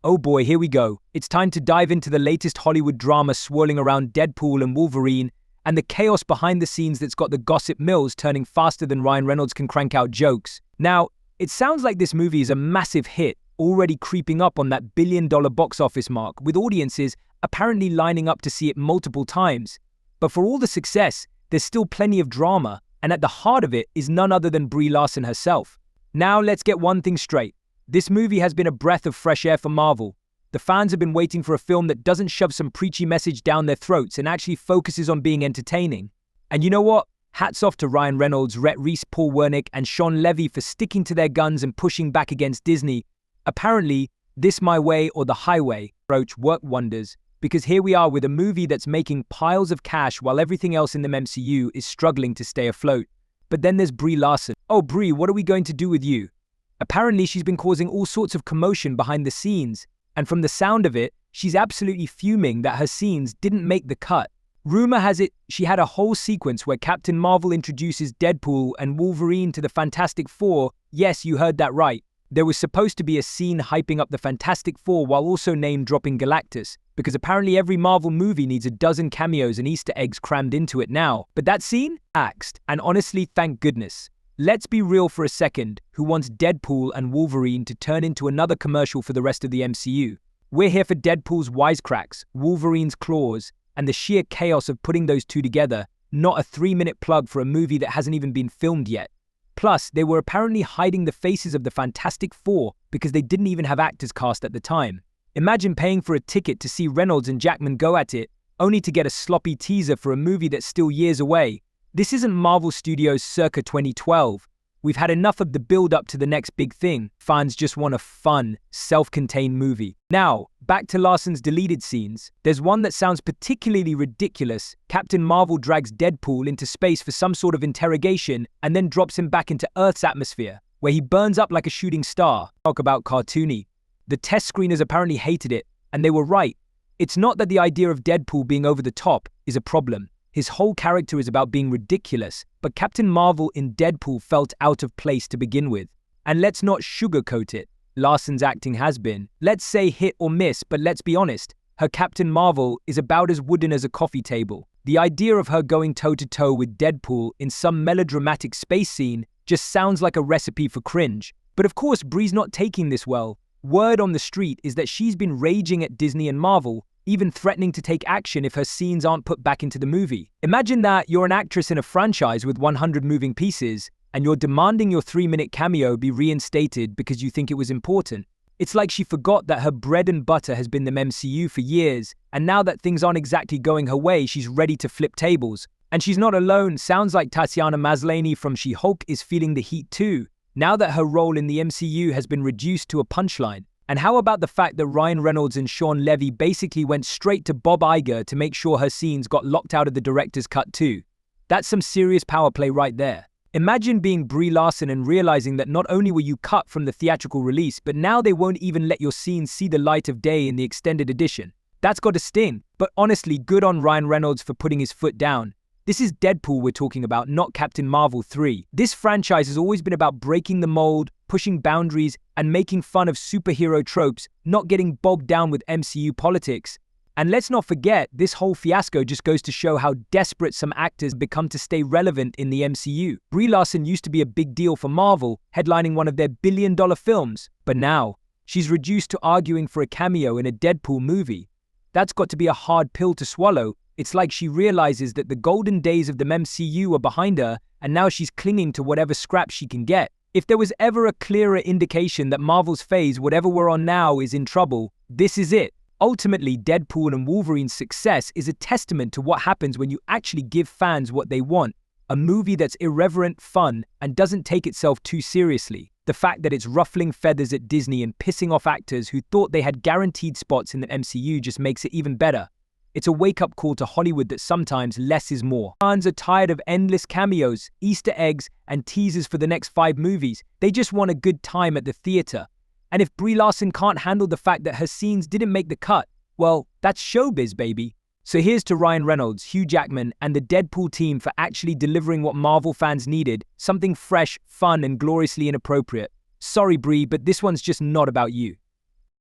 Oh boy, here we go. It's time to dive into the latest Hollywood drama swirling around Deadpool and Wolverine, and the chaos behind the scenes that's got the gossip mills turning faster than Ryan Reynolds can crank out jokes. Now, it sounds like this movie is a massive hit, already creeping up on that billion-dollar box office mark, with audiences apparently lining up to see it multiple times. But for all the success, there's still plenty of drama, and at the heart of it is none other than Brie Larson herself. Now, let's get one thing straight. This movie has been a breath of fresh air for Marvel. The fans have been waiting for a film that doesn't shove some preachy message down their throats and actually focuses on being entertaining. And you know what? Hats off to Ryan Reynolds, Rhett Reese, Paul Wernick, and Sean Levy for sticking to their guns and pushing back against Disney. Apparently, this my way or the highway approach worked wonders, because here we are with a movie that's making piles of cash while everything else in the MCU is struggling to stay afloat. But then there's Brie Larson. Oh, Brie, what are we going to do with you? Apparently, she's been causing all sorts of commotion behind the scenes, and from the sound of it, she's absolutely fuming that her scenes didn't make the cut. Rumor has it she had a whole sequence where Captain Marvel introduces Deadpool and Wolverine to the Fantastic Four. Yes, you heard that right. There was supposed to be a scene hyping up the Fantastic Four while also name-dropping Galactus, because apparently every Marvel movie needs a dozen cameos and Easter eggs crammed into it now. But that scene? Axed. And honestly, thank goodness. Let's be real for a second. Who wants Deadpool and Wolverine to turn into another commercial for the rest of the MCU? We're here for Deadpool's wisecracks, Wolverine's claws, and the sheer chaos of putting those two together, not a 3-minute plug for a movie that hasn't even been filmed yet. Plus, they were apparently hiding the faces of the Fantastic Four because they didn't even have actors cast at the time. Imagine paying for a ticket to see Reynolds and Jackman go at it, only to get a sloppy teaser for a movie that's still years away. This isn't Marvel Studios circa 2012. We've had enough of the build-up to the next big thing. Fans just want a fun, self-contained movie. Now, back to Larson's deleted scenes. There's one that sounds particularly ridiculous. Captain Marvel drags Deadpool into space for some sort of interrogation and then drops him back into Earth's atmosphere, where he burns up like a shooting star. Talk about cartoony. The test screeners apparently hated it, and they were right. It's not that the idea of Deadpool being over the top is a problem. His whole character is about being ridiculous, but Captain Marvel in Deadpool felt out of place to begin with. And let's not sugarcoat it. Larson's acting has been, let's say, hit or miss, but let's be honest, her Captain Marvel is about as wooden as a coffee table. The idea of her going toe-to-toe with Deadpool in some melodramatic space scene just sounds like a recipe for cringe. But of course, Brie's not taking this well. Word on the street is that she's been raging at Disney and Marvel, even threatening to take action if her scenes aren't put back into the movie. Imagine that you're an actress in a franchise with 100 moving pieces, and you're demanding your 3-minute cameo be reinstated because you think it was important. It's like she forgot that her bread and butter has been the MCU for years, and now that things aren't exactly going her way, she's ready to flip tables. And she's not alone. Sounds like Tatiana Maslany from She-Hulk is feeling the heat too, now that her role in the MCU has been reduced to a punchline. And how about the fact that Ryan Reynolds and Sean Levy basically went straight to Bob Iger to make sure her scenes got locked out of the director's cut too? That's some serious power play right there. Imagine being Brie Larson and realizing that not only were you cut from the theatrical release, but now they won't even let your scenes see the light of day in the extended edition. That's got to sting. But honestly, good on Ryan Reynolds for putting his foot down. This is Deadpool we're talking about, not Captain Marvel 3. This franchise has always been about breaking the mold, pushing boundaries, and making fun of superhero tropes, not getting bogged down with MCU politics. And let's not forget, this whole fiasco just goes to show how desperate some actors become to stay relevant in the MCU. Brie Larson used to be a big deal for Marvel, headlining one of their billion-dollar films, but now she's reduced to arguing for a cameo in a Deadpool movie. That's got to be a hard pill to swallow. It's like she realizes that the golden days of the MCU are behind her, and now she's clinging to whatever scraps she can get. If there was ever a clearer indication that Marvel's phase, whatever we're on now, is in trouble, this is it. Ultimately, Deadpool and Wolverine's success is a testament to what happens when you actually give fans what they want. A movie that's irreverent, fun, and doesn't take itself too seriously. The fact that it's ruffling feathers at Disney and pissing off actors who thought they had guaranteed spots in the MCU just makes it even better. It's a wake-up call to Hollywood that sometimes less is more. Fans are tired of endless cameos, Easter eggs, and teasers for the next 5 movies. They just want a good time at the theater. And if Brie Larson can't handle the fact that her scenes didn't make the cut, well, that's showbiz, baby. So here's to Ryan Reynolds, Hugh Jackman, and the Deadpool team for actually delivering what Marvel fans needed, something fresh, fun, and gloriously inappropriate. Sorry, Brie, but this one's just not about you.